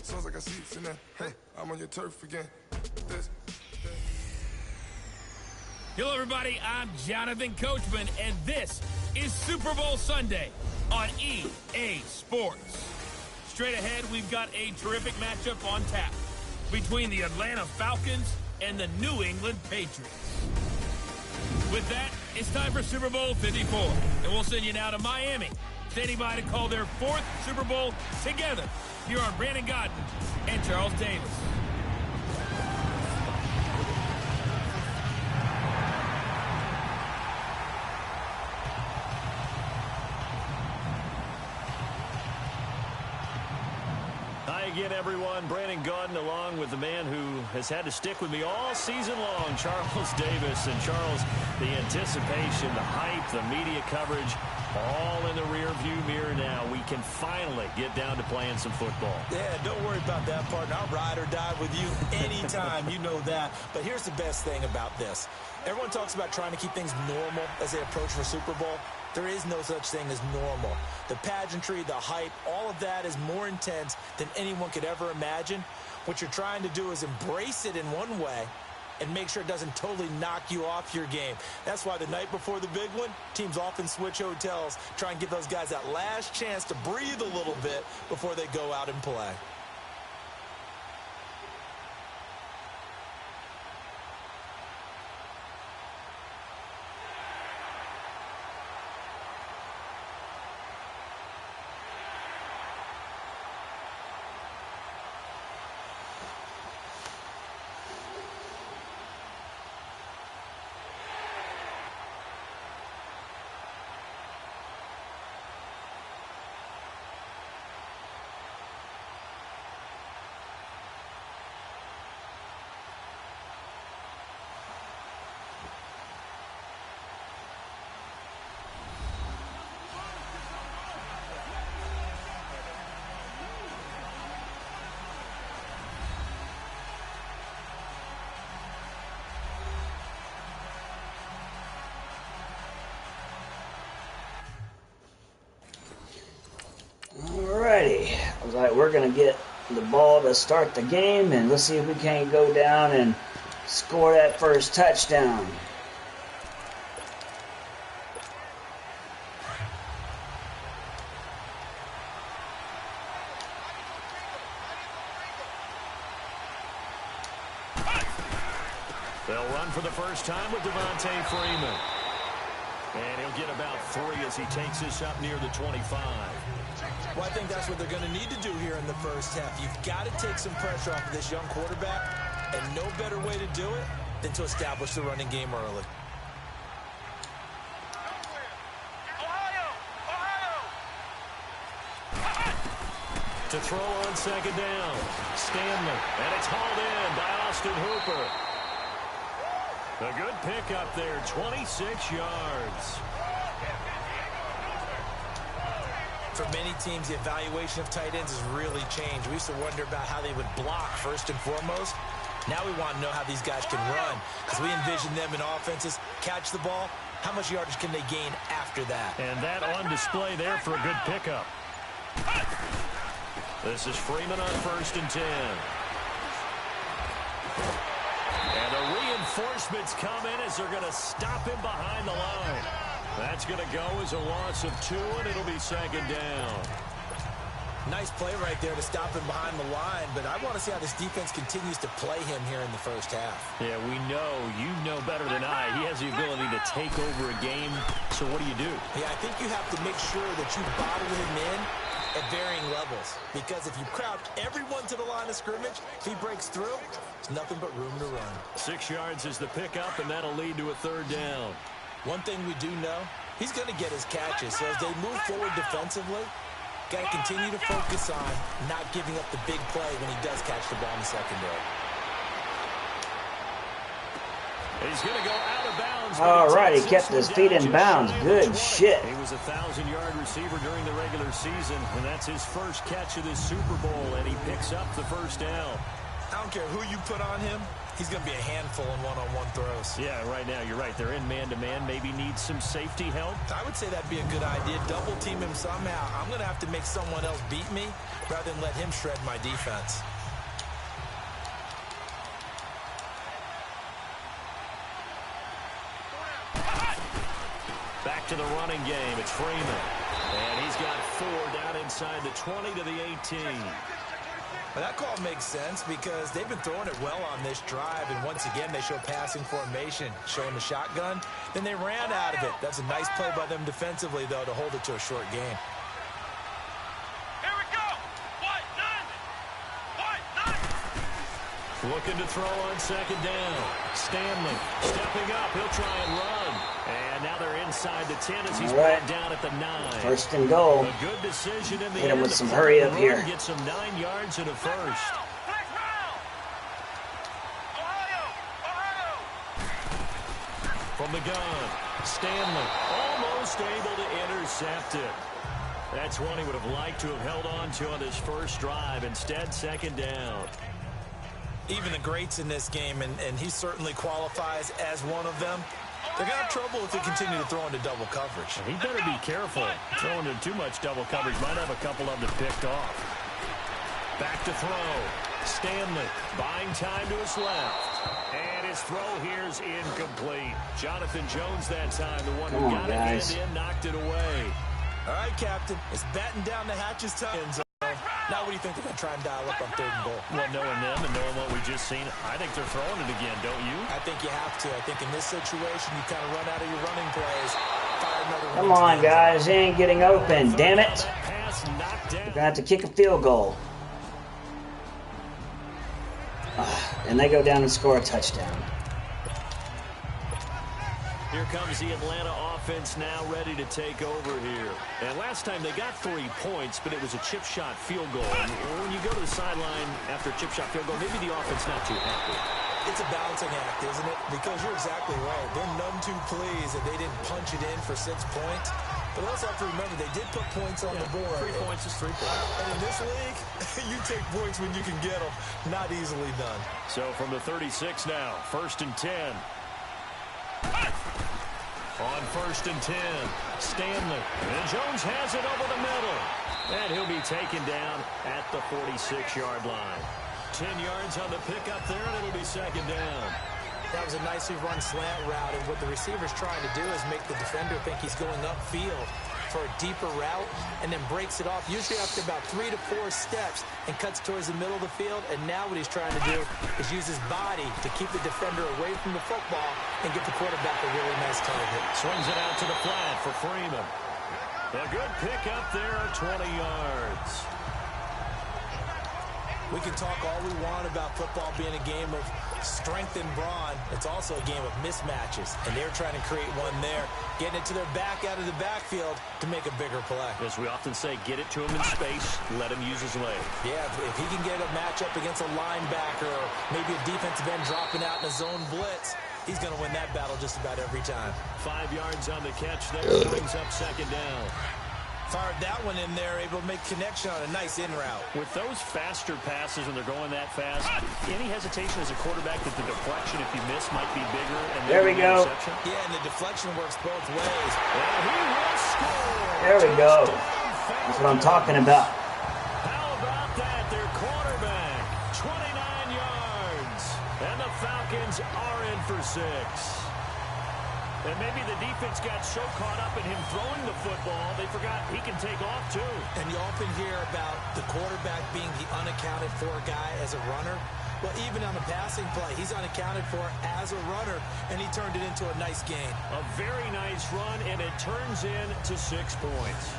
Sounds like I see in there. Hey, I'm on your turf again. Hello, everybody. I'm Jonathan Coachman, and this is Super Bowl Sunday on EA Sports. Straight ahead, we've got a terrific matchup on tap between the Atlanta Falcons and the New England Patriots. With that, it's time for Super Bowl 54, and we'll send you now to Miami, standing by to call their fourth Super Bowl together. Here are Brandon Godden and Charles Davis. Again, everyone, Brandon Godden along with the man who has had to stick with me all season long, Charles Davis. And Charles, the anticipation, the hype, the media coverage, all in the rear-view mirror now. We can finally get down to playing some football. Yeah, don't worry about that, partner. I'll ride or die with you anytime. You know that. But here's the best thing about this. Everyone talks about trying to keep things normal as they approach for Super Bowl. There is no such thing as normal. The pageantry, the hype, all of that is more intense than anyone could ever imagine. What you're trying to do is embrace it in one way and make sure it doesn't totally knock you off your game. That's why the night before the big one, teams often switch hotels, try and give those guys that last chance to breathe a little bit before they go out and play. Alrighty, I was like, we're going to get the ball to start the game, and let's see if we can't go down and score that first touchdown. They'll run for the first time with Devontae Freeman. And he'll get about 3 as he takes this up near the 25. Well, I think that's what they're going to need to do here in the first half. You've got to take some pressure off of this young quarterback, and no better way to do it than to establish the running game early. To throw on second down, Stanley, and it's hauled in by Austin Hooper. A good pickup there, 26 yards. For many teams, the evaluation of tight ends has really changed. We used to wonder about how they would block first and foremost. Now we want to know how these guys can run. As we envision them in offenses, catch the ball, how much yardage can they gain after that? And that on display there for a good pickup. This is Freeman on 1st and 10. And the reinforcements come in as they're going to stop him behind the line. That's going to go as a loss of 2, and it'll be second down. Nice play right there to stop him behind the line, but I want to see how this defense continues to play him here in the first half. Yeah, we know. You know better than I. He has the ability to take over a game, so what do you do? Yeah, I think you have to make sure that you bottle him in at varying levels, because if you crowd everyone to the line of scrimmage, if he breaks through, there's nothing but room to run. 6 yards is the pickup, and that'll lead to a 3rd down. One thing we do know, he's going to get his catches. So as they move forward defensively, got to continue to focus on not giving up the big play when he does catch the ball in the secondary. He's going to go out of bounds. All right, he kept his feet in bounds. Good shit. He was a 1,000-yard receiver during the regular season, and that's his first catch of this Super Bowl, and he picks up the 1st down. I don't care who you put on him. he's going to be a handful in one-on-one throws. Yeah, right now, you're right. They're in man-to-man. Maybe needs some safety help. I would say that'd be a good idea. Double team him somehow. I'm going to have to make someone else beat me rather than let him shred my defense. Back to the running game. It's Freeman. And he's got 4 down inside the 20 to the 18. Well, that call makes sense because they've been throwing it well on this drive, and once again they show passing formation, showing the shotgun. Then they ran out of it. That's a nice play by them defensively, though, to hold it to a short game. Here we go. What? None. Looking to throw on second down. Stanley stepping up. He'll try and run. And now they're inside the 10 as he's brought down at the 9. First and goal. A good decision in the Hit him end. with some hurry up here. Get some 9 yards and a first. From the gun, Stanley almost able to intercept it. That's one he would have liked to have held on to on his first drive. Instead, second down. Even the greats in this game, and he certainly qualifies as one of them, they're going to have trouble if they continue to throw into double coverage. He better be careful. Throwing into too much double coverage might have a couple of them picked off. Back to throw. Stanley buying time to his left. And his throw here's incomplete. Jonathan Jones that time, the one who got it in, knocked it away. All right, Captain. It's batten down the hatches time. Now what do you think they're going to try and dial up on 3rd and goal? Well, knowing them and knowing what we just seen, I think they're throwing it again, don't you? I think you have to. I think in this situation, you kind of run out of your running plays. Fire another one. Come on, guys. He ain't getting open. Damn it. We're going to have to kick a field goal. And they go down and score a touchdown. Here comes the Atlanta offense now ready to take over here. And last time they got 3 points, but it was a chip shot field goal. And when you go to the sideline after a chip shot field goal, maybe the offense not too happy. It's a balancing act, isn't it? Because you're exactly right. They're none too pleased that they didn't punch it in for 6 points. But also have to remember, they did put points on the board. 3 points is 3 points. And in this league, you take points when you can get them. Not easily done. So from the 36 now, 1st and 10. On 1st and 10, Stanley. And Jones has it over the middle. And he'll be taken down at the 46-yard line. 10 yards on the pickup there, and it'll be second down. That was a nicely run slant route, and what the receiver's trying to do is make the defender think he's going upfield for a deeper route, and then breaks it off, usually after about 3 to 4 steps, and cuts towards the middle of the field. And now what he's trying to do is use his body to keep the defender away from the football and get the quarterback a really nice target. Swings it out to the flat for Freeman. A good pickup there, 20 yards. We can talk all we want about football being a game of strength and brawn. It's also a game of mismatches, and they're trying to create one there, getting it to their back out of the backfield to make a bigger play. As we often say, get it to him in space, let him use his leg. Yeah, if he can get a matchup against a linebacker or maybe a defensive end dropping out in a zone blitz, he's going to win that battle just about every time. 5 yards on the catch there, brings up second down. Fired that one in there, able to make connection on a nice in route. With those faster passes when they're going that fast, any hesitation as a quarterback that the deflection, if you miss, might be bigger? And there we go. Yeah, and the deflection works both ways. And he will score. There we go. That's what I'm talking about. How about that? Their quarterback, 29 yards. And the Falcons are in for 6. And maybe the defense got so caught up in him throwing the football, they forgot he can take off, too. And you often hear about the quarterback being the unaccounted for guy as a runner. Well, even on the passing play, he's unaccounted for as a runner, and he turned it into a nice gain. A very nice run, and it turns into 6 points.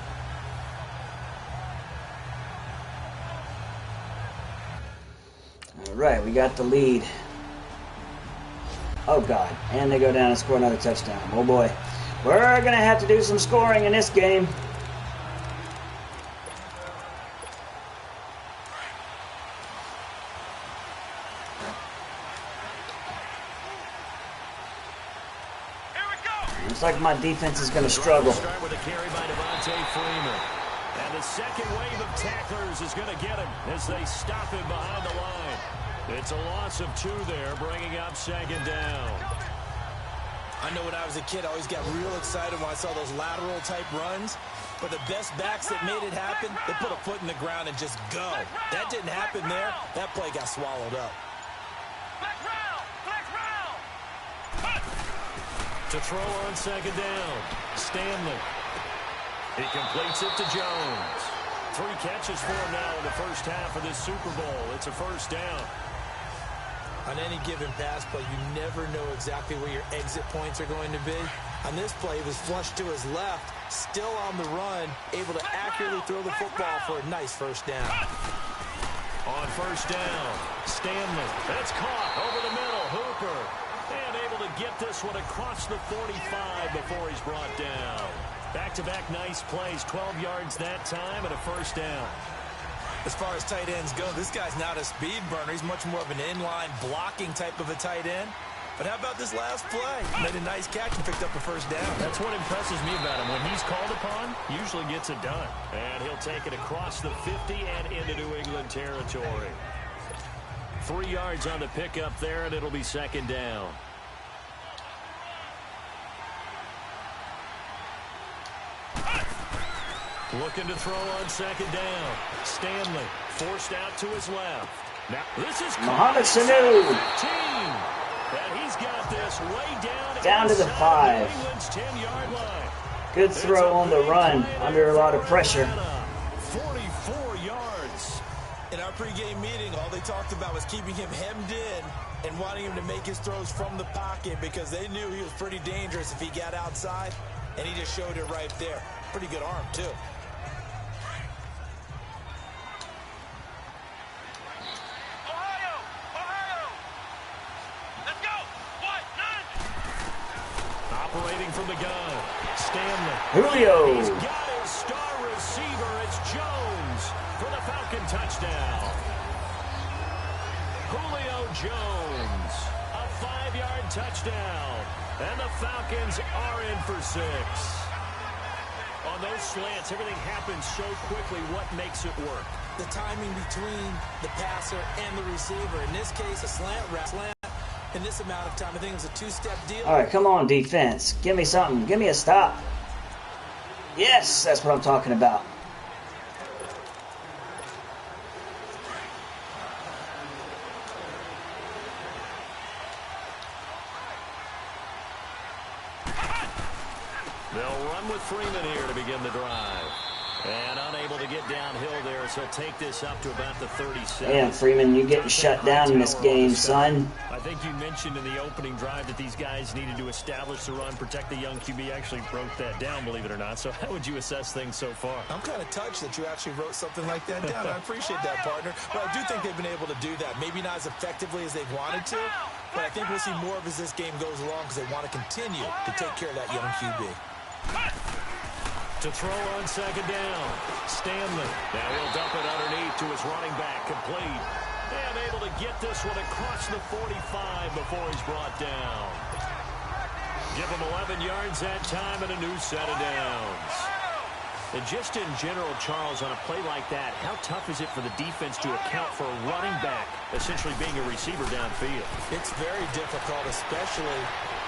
All right, we got the lead. Oh, God. And they go down and score another touchdown. Oh, boy. We're going to have to do some scoring in this game. Here we go. Looks like my defense is going to struggle. Start with a carry by Freeman. And the second wave of tacklers is going to get him as they stop him behind the line. It's a loss of 2 there, bringing up second down. I know when I was a kid, I always got real excited when I saw those lateral-type runs. But the best backs that made it happen, they put a foot in the ground and just go. That didn't happen there. That play got swallowed up. To throw on second down, Stanley. He completes it to Jones. 3 catches for him now in the first half of this Super Bowl. It's a first down. On any given pass play, you never know exactly where your exit points are going to be. On this play, he was flushed to his left, still on the run, able to accurately throw the football for a nice first down. On first down, Stanley. That's caught over the middle. Hooper. And able to get this one across the 45 before he's brought down. Back-to-back nice plays, 12 yards that time and a first down. As far as tight ends go, this guy's not a speed burner. He's much more of an inline blocking type of a tight end. But how about this last play? Made a nice catch and picked up a first down. That's what impresses me about him. When he's called upon, usually gets it done. And he'll take it across the 50 and into New England territory. 3 yards on the pickup there, and it'll be second down. Looking to throw on second down. Stanley forced out to his left. Now this is Mohamed Sanu. And he's got this way down to the 5. 10-yard line. Good throw on the run under a lot of pressure. 44 yards. In our pregame meeting, all they talked about was keeping him hemmed in and wanting him to make his throws from the pocket because they knew he was pretty dangerous if he got outside, and he just showed it right there. Pretty good arm, too. Operating from the gun, Stanley. Julio. He's got his star receiver. It's Jones for the Falcon touchdown. Julio Jones, a 5-yard touchdown. And the Falcons are in for 6. On those slants, everything happens so quickly. What makes it work? The timing between the passer and the receiver. In this case, a slant route. In this amount of time, I think it was a 2-step deal. All right, come on, defense. Give me something. Give me a stop. Yes, that's what I'm talking about. They'll run with Freeman here to begin the drive. And unable to get downhill there, so he'll take this up to about the 37. Damn, Freeman, you're getting shut down in this game, son. I think you mentioned in the opening drive that these guys needed to establish the run, protect the young QB. Actually broke that down, believe it or not. So how would you assess things so far? I'm kind of touched that you actually wrote something like that down. I appreciate that, partner. But I do think they've been able to do that. Maybe not as effectively as they wanted to, but I think we'll see more of as this game goes along because they want to continue to take care of that young QB. To throw on second down, Stanley. Now he'll dump it underneath to his running back, complete. And able to get this one across the 45 before he's brought down. Give him 11 yards that time and a new set of downs. And just in general, Charles, on a play like that, how tough is it for the defense to account for a running back essentially being a receiver downfield? It's very difficult, especially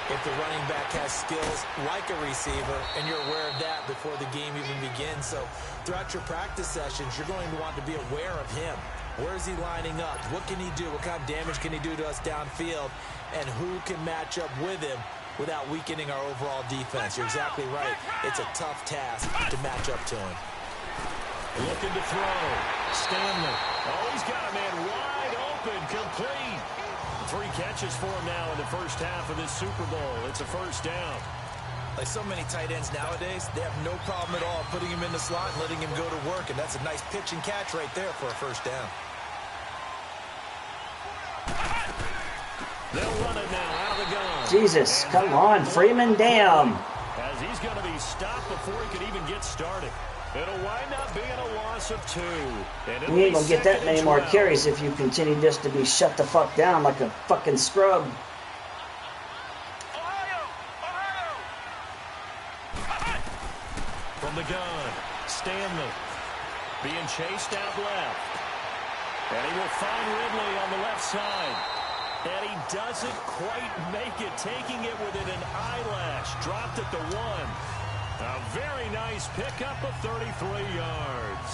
if the running back has skills like a receiver, and you're aware of that before the game even begins. So throughout your practice sessions, you're going to want to be aware of him. Where is he lining up? What can he do? What kind of damage can he do to us downfield? And who can match up with him without weakening our overall defense? You're exactly right. It's a tough task to match up to him. Looking to throw. Stanley. Oh, he's got a man wide open, complete. 3 catches for him now in the first half of this Super Bowl. It's a first down. Like so many tight ends nowadays, they have no problem at all putting him in the slot and letting him go to work. And that's a nice pitch and catch right there for a first down. They'll run it now out of the gun. Jesus, come on, Freeman, damn. As he's going to be stopped before he could even get started. It'll wind up being a loss of 2. And We ain't gonna get that many more carries if you continue just to be shut the fuck down like a fucking scrub. From the gun, Stanley being chased out left. And he will find Ridley on the left side. And he doesn't quite make it, taking it within an eyelash. Dropped at the 1. A very nice pickup of 33 yards.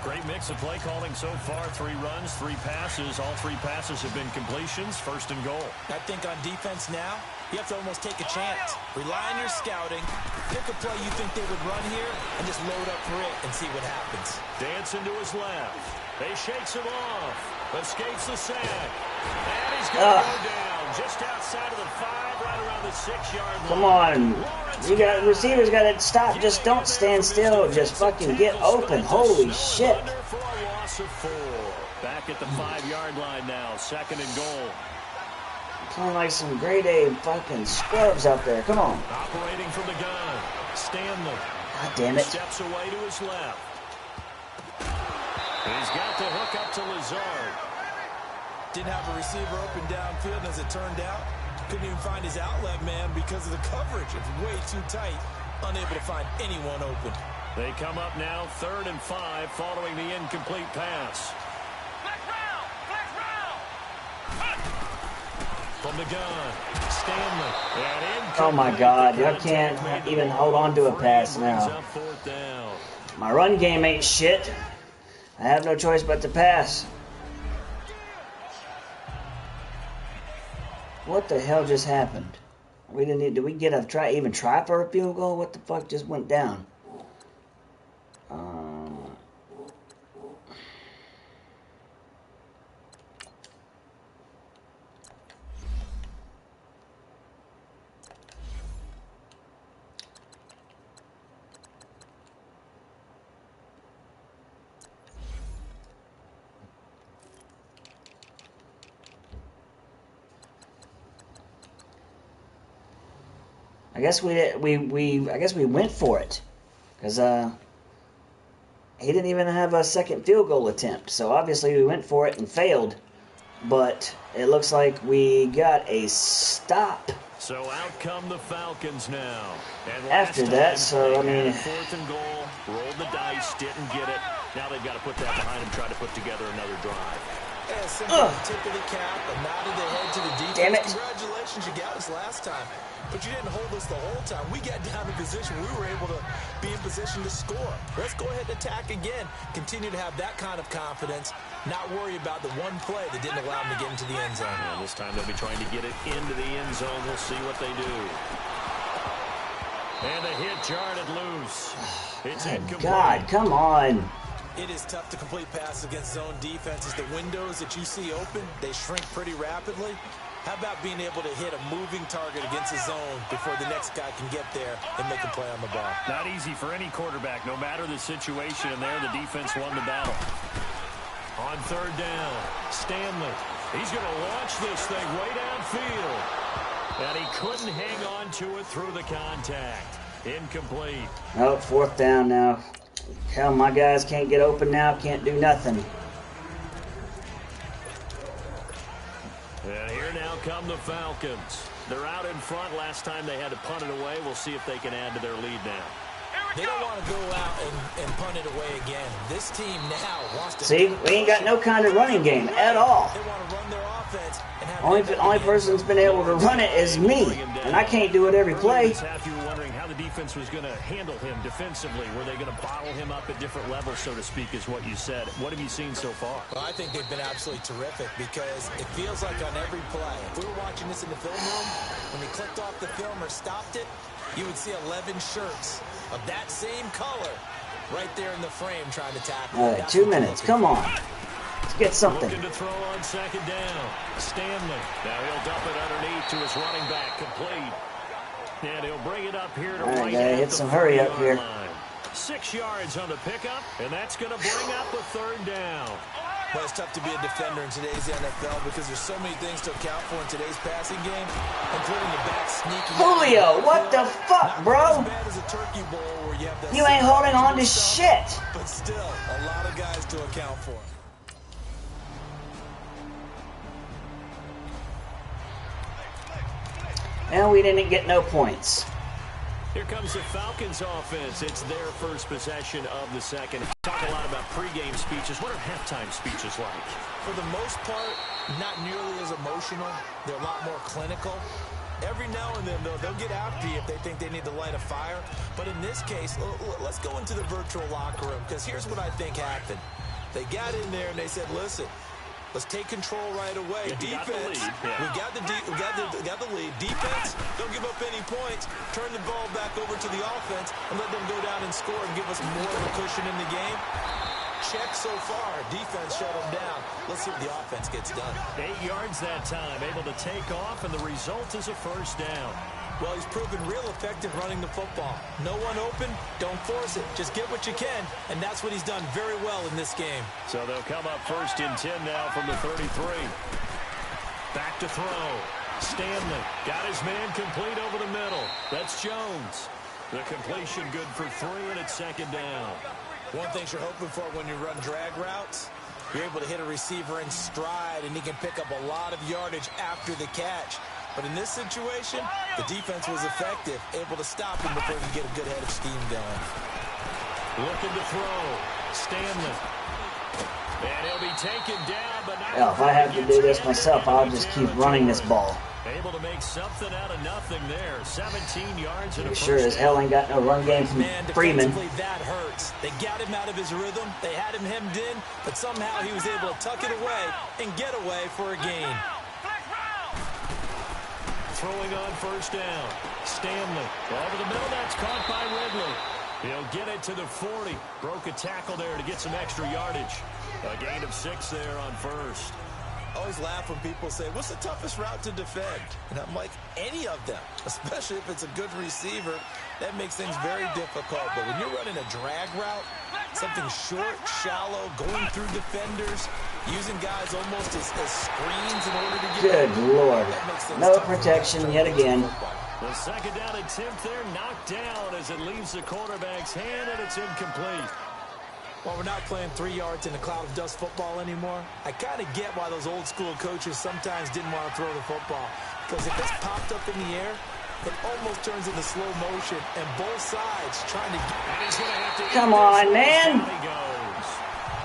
Great mix of play calling so far. 3 runs, 3 passes. All 3 passes have been completions. First and goal. I think on defense now, you have to almost take a chance. Rely on your scouting. Pick a play you think they would run here and just load up for it and see what happens. Dancing to his left. He shakes him off. Escapes the sack. And he's going to go down just outside of the 5, right around the 6-yard line. Come on. You got receivers got to stop. Just don't stand still. Just fucking get open. Holy shit. Back at the 5-yard line now. Second and goal. Playing like some grade A fucking scrubs out there. Come on. Operating from the gun. Stanley. God damn it. Steps away to his left. He's got the hook up to Lazard. Didn't have a receiver open downfield, as it turned out. Couldn't even find his outlet man because of the coverage. It's way too tight. Unable to find anyone open. They come up now, 3rd and 5, following the incomplete pass. From the gun, Stanley. Oh my God, y'all can't even hold on to a pass now. My run game ain't shit. I have no choice but to pass. What the hell just happened? We didn't need. Did we get a try? Even try for a field goal? What the fuck just went down? I guess we went for it, because he didn't even have a second field goal attempt. So obviously we went for it and failed, but it looks like we got a stop. So out come the Falcons now. And after that, so I mean, 4th and goal, rolled the dice, didn't get it. Now they've got to put that behind them, try to put together another drive. Yeah, simple tip of the cap, a nod of the head to the defense. Damn it. Congratulations, you got us last time. But you didn't hold us the whole time. We got down in position. We were able to be in position to score. Let's go ahead and attack again. Continue to have that kind of confidence. Not worry about the one play that didn't allow them to get into the end zone. And this time they'll be trying to get it into the end zone. We'll see what they do. And a hit jarred it loose. It's incomplete. God, come on. It is tough to complete passes against zone defenses. The windows that you see open, they shrink pretty rapidly. How about being able to hit a moving target against a zone before the next guy can get there and make a play on the ball? Not easy for any quarterback. No matter the situation in there, the defense won the battle. On 3rd down, Stanley. He's going to launch this thing way downfield. And he couldn't hang on to it through the contact. Incomplete. Nope, 4th down now. Hell, my guys can't get open now, can't do nothing. And here now come the Falcons. They're out in front. Last time they had to punt it away. We'll see if they can add to their lead now. They don't want to go out and punt it away again. This team now wants to... See, we ain't got no kind of running game at all. They want to run their offense and have... Only person that's been able to run it is me, and I can't do it every play. You were wondering how the defense was going to handle him defensively. Were they going to bottle him up at different levels, so to speak, is what you said. What have you seen so far? Well, I think they've been absolutely terrific because it feels like on every play, if we were watching this in the film room, when he clicked off the film or stopped it, you would see 11 shirts of that same color right there in the frame trying to tackle. All right, 2 minutes. Come on. Let's get something. Looking to throw on 2nd down. Stanley. Now he'll dump it underneath to his running back. Complete. And he'll bring it up here to all right, right gotta hit some hurry up here. Line. 6 yards on the pickup, and that's going to bring up a 3rd down. Well, it's tough to be a defender in today's NFL because there's so many things to account for in today's passing game, including the back sneaking. Julio, what the fuck, bro? Not as bad as a turkey bowl where you have that. You ain't holding on to shit. But still, a lot of guys to account for. And we didn't get no points. Here comes the Falcons offense. It's their first possession of the second. Talk a lot about pregame speeches. What are halftime speeches like? For the most part, not nearly as emotional. They're a lot more clinical. Every now and then, though, they'll get after you if they think they need to light a fire. But in this case, let's go into the virtual locker room, because here's what I think happened. They got in there and they said, listen, let's take control right away. Defense, we got the lead. Defense, don't give up any points. Turn the ball back over to the offense and let them go down and score and give us more of a cushion in the game. Check so far. Defense shut them down. Let's see what the offense gets done. 8 yards that time, able to take off, and the result is a first down. Well, he's proven real effective running the football. No one open, don't force it. Just get what you can, and that's what he's done very well in this game. So they'll come up 1st and 10 now from the 33. Back to throw. Stanley got his man complete over the middle. That's Jones. The completion good for 3, and it's 2nd down. One thing you're hoping for when you run drag routes, you're able to hit a receiver in stride, and he can pick up a lot of yardage after the catch. But in this situation, the defense was effective, able to stop him before he could get a good head of steam going. Looking to throw. Stanley. And he'll be taken down, but not... Well, if I have to do this myself, I'll just keep running this ball. Able to make something out of nothing there. 17 yards and a sure as hell ain't got no run game from Freeman. That hurts. They got him out of his rhythm. They had him hemmed in, but somehow he was able to tuck it away and get away for a gain. Throwing on 1st down. Stanley over the middle. That's caught by Ridley. He'll get it to the 40. Broke a tackle there to get some extra yardage. A gain of 6 there on 1st. I always laugh when people say, what's the toughest route to defend? And I'm like, any of them, especially if it's a good receiver. That makes things very difficult. But when you're running a drag route, something short, shallow, going through defenders, using guys almost as screens in order to get... Good Lord. No protection yet again. The 2nd down attempt there knocked down as it leaves the quarterback's hand, and it's incomplete. Well, we're not playing 3 yards in a cloud of dust football anymore. I kind of get why those old school coaches sometimes didn't want to throw the football. Because if it's popped up in the air, it almost turns into slow motion, and both sides trying to... Come on, man!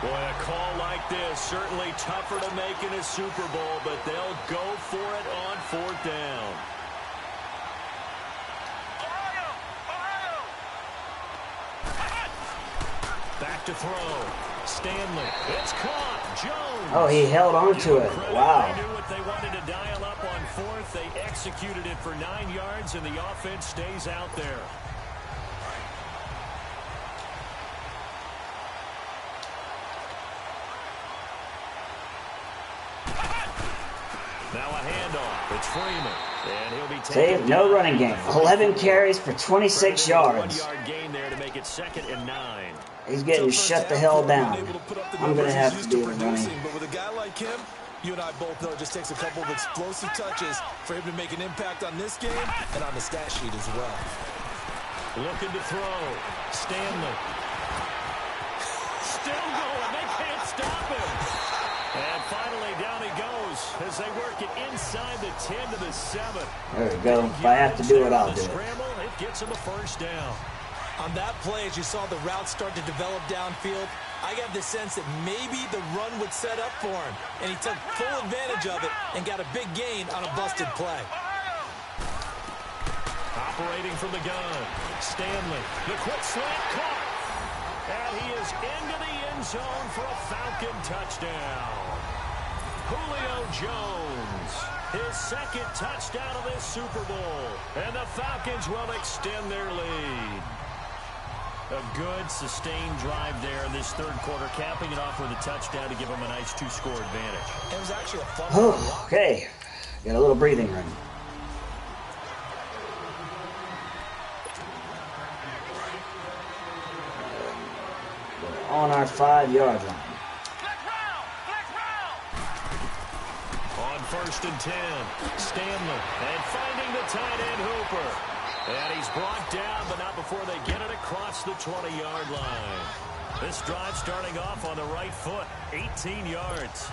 Boy, a call like this, certainly tougher to make in a Super Bowl, but they'll go for it on 4th down. Back to throw. Stanley. It's caught. Jones. Oh, he held on to it. Wow. They knew what they wanted to dial up on 4th. They executed it for 9 yards, and the offense stays out there. Now a handoff. It's Freeman. And he'll be taken. No running game. 11 carries for 26 yards. 1-yard gain there to make it 2nd and 9. He's getting shut the hell down. I'm going to have to do the running. But with a guy like him, you and I both know it just takes a couple of explosive touches for him to make an impact on this game and on the stat sheet as well. Looking to throw. Stanley. Still going. They can't stop him. And finally, down he goes as they work it inside the 10 to the 7. There we go. If I have to do it, I'll do it. Scramble, it gets him a 1st down. On that play, as you saw the route start to develop downfield, I got the sense that maybe the run would set up for him, and he took full advantage of it and got a big gain on a busted play. Operating from the gun, Stanley. The quick slant caught. And he is into the end zone for a Falcon touchdown. Julio Jones, his 2nd touchdown of this Super Bowl. And the Falcons will extend their lead. A good, sustained drive there in this 3rd quarter, capping it off with a touchdown to give them a nice 2-score advantage. It was actually a fun one. Okay, got a little breathing room. On our 5-yard line. On 1st and 10, Stanley, and finding the tight end Hooper. And he's brought down, but not before they get it across the 20-yard line. This drive starting off on the right foot, 18 yards.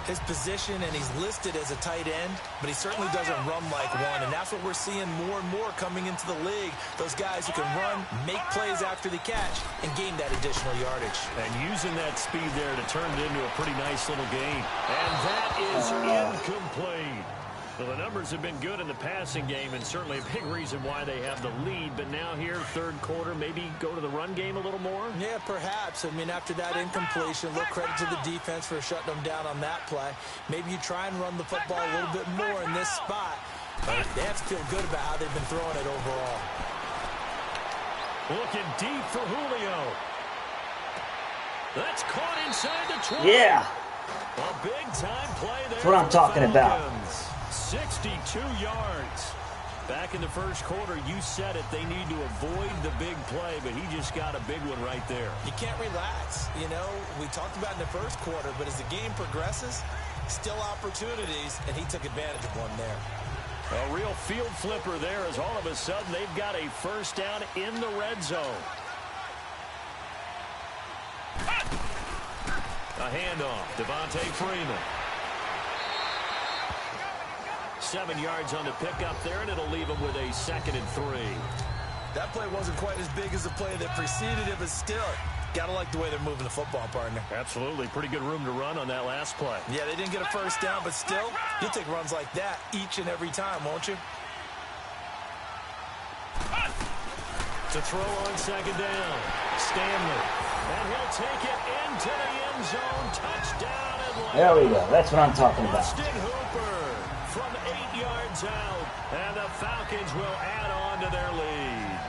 His position, and he's listed as a tight end, but he certainly doesn't run like one, and that's what we're seeing more and more coming into the league. Those guys who can run, make plays after the catch, and gain that additional yardage. And using that speed there to turn it into a pretty nice little game. And that is incomplete. Well, the numbers have been good in the passing game, and certainly a big reason why they have the lead. But now here, third quarter, maybe go to the run game a little more? Yeah, perhaps. I mean, after that incompletion, look, credit to the defense for shutting them down on that play. Maybe you try and run the football a little bit more in this spot. But they have to feel good about how they've been throwing it overall. Looking deep for Julio. That's caught inside the 20. Yeah. A big-time play there. That's what I'm talking about. 62 yards. Back in the first quarter, you said it. They need to avoid the big play, but he just got a big one right there. You can't relax. You know, we talked about in the first quarter, but as the game progresses, still opportunities, and he took advantage of one there. A real field flipper there as all of a sudden they've got a first down in the red zone. A handoff, Devontae Freeman. 7 yards on the pickup there, and it'll leave him with a 2nd and 3. That play wasn't quite as big as the play that preceded it, but still, gotta like the way they're moving the football, partner. Absolutely. Pretty good room to run on that last play. Yeah, they didn't get a first down, but still, you'll take runs like that each and every time, won't you? To throw on 2nd down, Stanley. And he'll take it into the end zone. Touchdown. There we go. That's what I'm talking about. Austin Hooper from 8 yards out. And the Falcons will add on to their lead.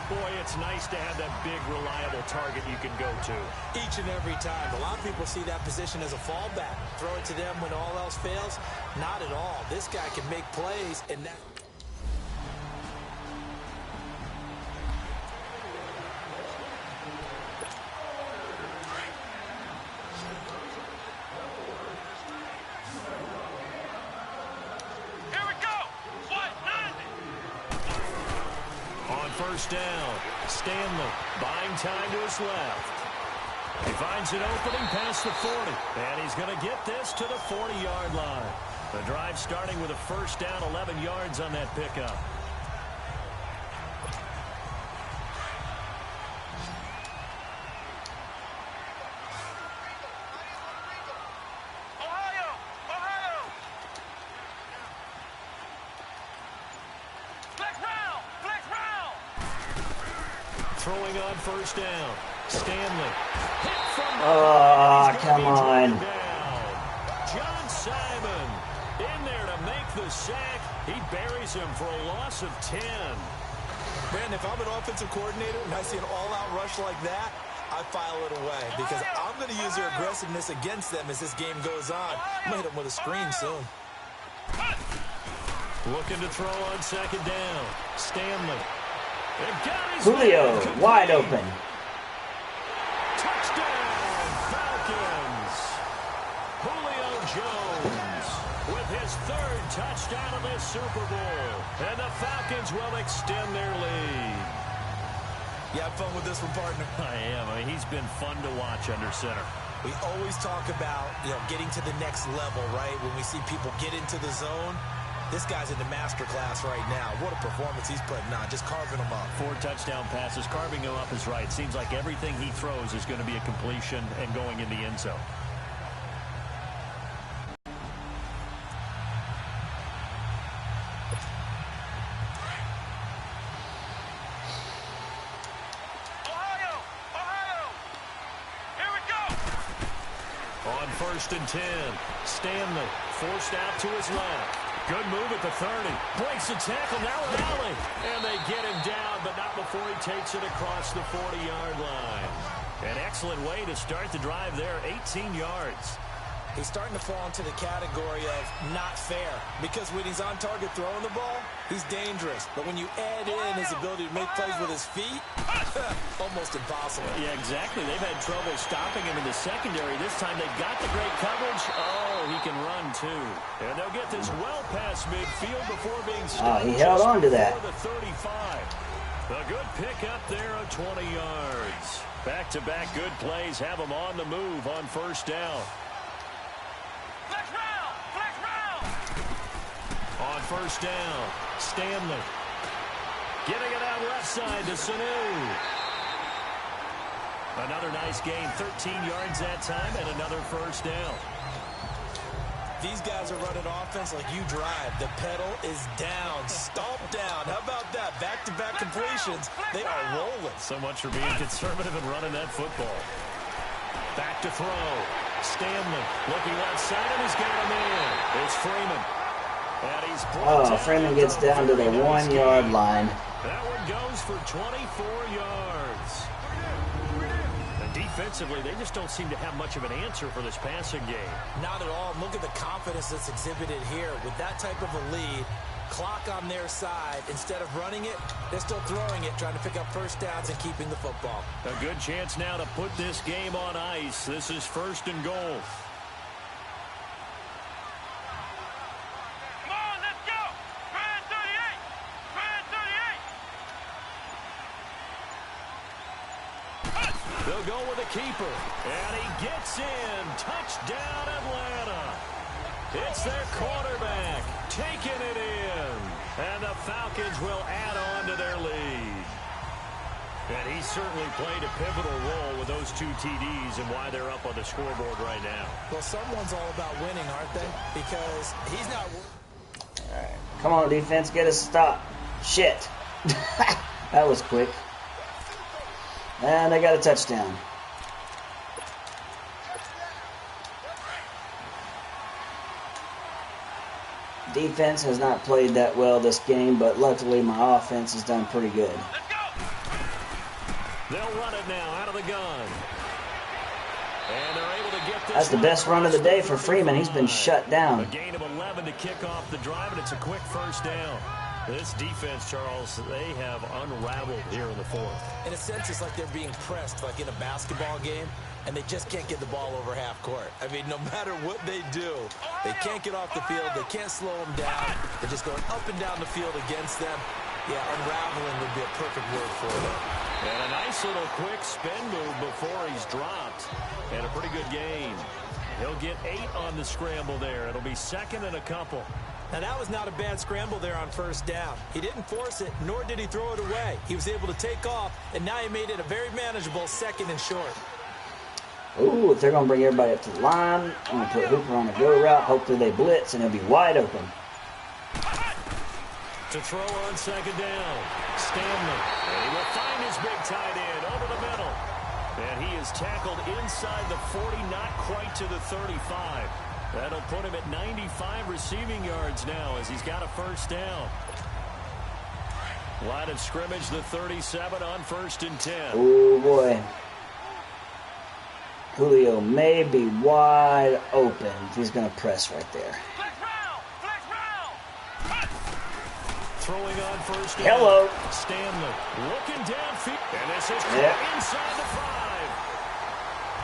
Boy, it's nice to have that big, reliable target you can go to. Each and every time. A lot of people see that position as a fallback. Throw it to them when all else fails. Not at all. This guy can make plays, and that... First down, Stanley buying time to his left. He finds an opening past the 40, and he's going to get this to the 40-yard line. The drive starting with a first down, 11 yards on that pickup. Throwing on first down. Stanley. Oh, come on. John Simon in there to make the sack. He buries him for a loss of 10. Man, if I'm an offensive coordinator and I see an all-out rush like that, I file it away because I'm going to use their aggressiveness against them as this game goes on. I'm going to hit them with a screen soon. Looking to throw on 2nd down. Stanley. Julio, wide open. Touchdown, Falcons. Julio Jones with his 3rd touchdown of this Super Bowl. And the Falcons will extend their lead. You have fun with this one, partner? I am. I mean, he's been fun to watch under center. We always talk about, getting to the next level, right? When we see people get into the zone. This guy's in the master class right now. What a performance he's putting on, just carving them up. 4 touchdown passes, carving them up is right. Seems like everything he throws is going to be a completion and going in the end zone. Ohio! Here we go! On 1st and 10, Stanley forced out to his left. Good move at the 30. Breaks the tackle, now an alley. And they get him down, but not before he takes it across the 40-yard line. An excellent way to start the drive there, 18 yards. He's starting to fall into the category of not fair because when he's on target throwing the ball, he's dangerous. But when you add in his ability to make plays with his feet, almost impossible. Yeah, exactly. They've had trouble stopping him in the secondary. This time they got the great coverage. Oh, he can run too. And they'll get this well past midfield before being stopped. He held on to that. The 35. A good pickup there of 20 yards. Back-to-back good plays have him on the move on first down. first down. Stanley getting it out left side to Sanu. Another nice gain, 13 yards that time, and another first down. These guys are running offense like you drive. The pedal is down, stomp down. How about that? Back-to-back completions. They are rolling. So much for being conservative and running that football. Back to throw. Stanley looking left side, and he's got him in. It's Freeman. And he's Freeman gets down to the 1 yard line. That one goes for 24 yards. And defensively, they just don't seem to have much of an answer for this passing game. Not at all. Look at the confidence that's exhibited here. With that type of a lead, clock on their side, instead of running it, they're still throwing it, trying to pick up first downs and keeping the football. A good chance now to put this game on ice. This is 1st and goal. They'll go with a keeper, and he gets in. Touchdown, Atlanta. It's their quarterback taking it in, and the Falcons will add on to their lead. And he certainly played a pivotal role with those 2 TDs and why they're up on the scoreboard right now. Well, someone's all about winning, aren't they? Because he's not... All right. Come on, defense, get a stop. Shit. That was quick. And they got a touchdown. Defense has not played that well this game, but luckily my offense has done pretty good. They'll run it now out of the gun. And they're able to get this. That's the best run of the day for Freeman. He's been shut down. A gain of 11 to kick off the drive, and it's a quick first down. This defense, Charles, they have unraveled here in the 4th. In a sense, it's like they're being pressed, like in a basketball game, and they just can't get the ball over half court. I mean, no matter what they do, they can't get off the field. They can't slow them down. They're just going up and down the field against them. Yeah, unraveling would be a perfect word for them. And a nice little quick spin move before he's dropped. And a pretty good gain. He'll get 8 on the scramble there. It'll be 2nd and a couple. Now, that was not a bad scramble there on first down. He didn't force it, nor did he throw it away. He was able to take off, and now he made it a very manageable 2nd and short. Ooh, if they're going to bring everybody up to the line, I'm going to put Hooper on a go route. Hopefully they blitz, and he'll be wide open. To throw on 2nd down, Stanley. And he will find his big tight end over the middle. And he is tackled inside the 40, not quite to the 35. That'll put him at 95 receiving yards now as he's got a first down. Line of scrimmage, the 37 on 1st and 10. Oh, boy. Julio may be wide open. He's going to press right there. Throwing on 1st down. Hello. Stanley looking downfield. And this is inside the 5.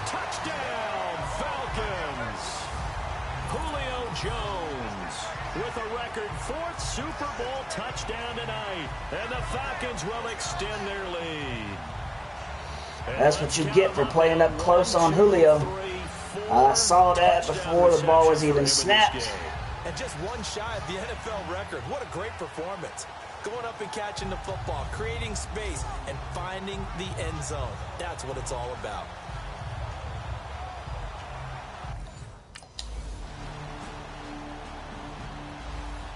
Touchdown, Falcons. Julio Jones with a record 4th Super Bowl touchdown tonight. And the Falcons will extend their lead. That's what you get for playing up close on Julio. I saw that before the ball was even snapped. And just one shy of the NFL record. What a great performance. Going up and catching the football, creating space, and finding the end zone. That's what it's all about.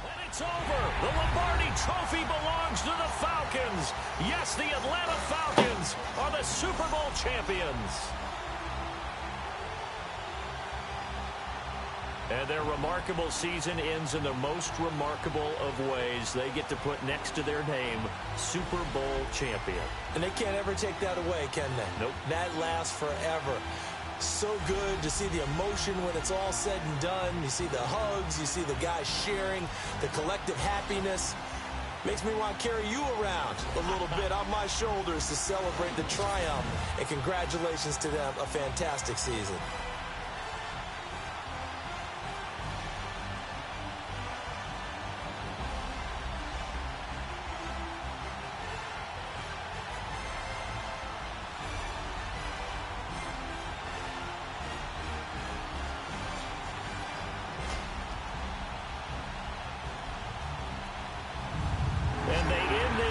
And it's over. The Lombardi Trophy belongs to the Falcons. Yes, the Atlanta Falcons are the Super Bowl champions. And their remarkable season ends in the most remarkable of ways. They get to put next to their name, Super Bowl champion. And they can't ever take that away, can they? Nope. That lasts forever. So good to see the emotion when it's all said and done. You see the hugs, you see the guys sharing, the collective happiness. Makes me want to carry you around a little bit on my shoulders to celebrate the triumph. And congratulations to them, a fantastic season.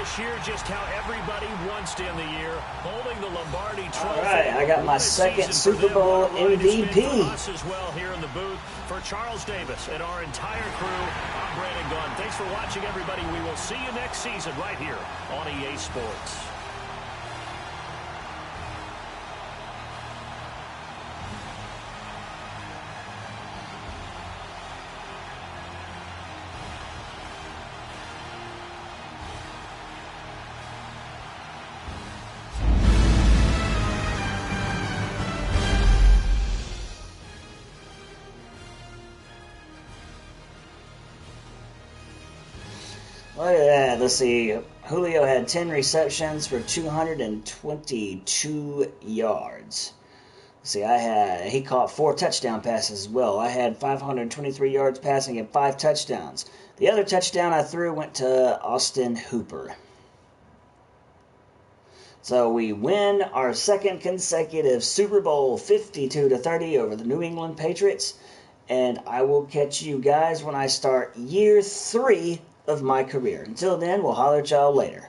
this year just how everybody wants to end the year, holding the Lombardi Trophy. All right, I got my second Super Bowl MVP. For us as well here in the booth. For Charles Davis and our entire crew, I'm Brandon Gaudin. Thanks for watching, everybody. We will see you next season right here on EA Sports. Look at that. Let's see. Julio had 10 receptions for 222 yards. Let's see, he caught 4 touchdown passes as well. I had 523 yards passing and 5 touchdowns. The other touchdown I threw went to Austin Hooper. So we win our second consecutive Super Bowl 52-30 over the New England Patriots. And I will catch you guys when I start year 3 of my career. Until then, we'll holler at y'all later.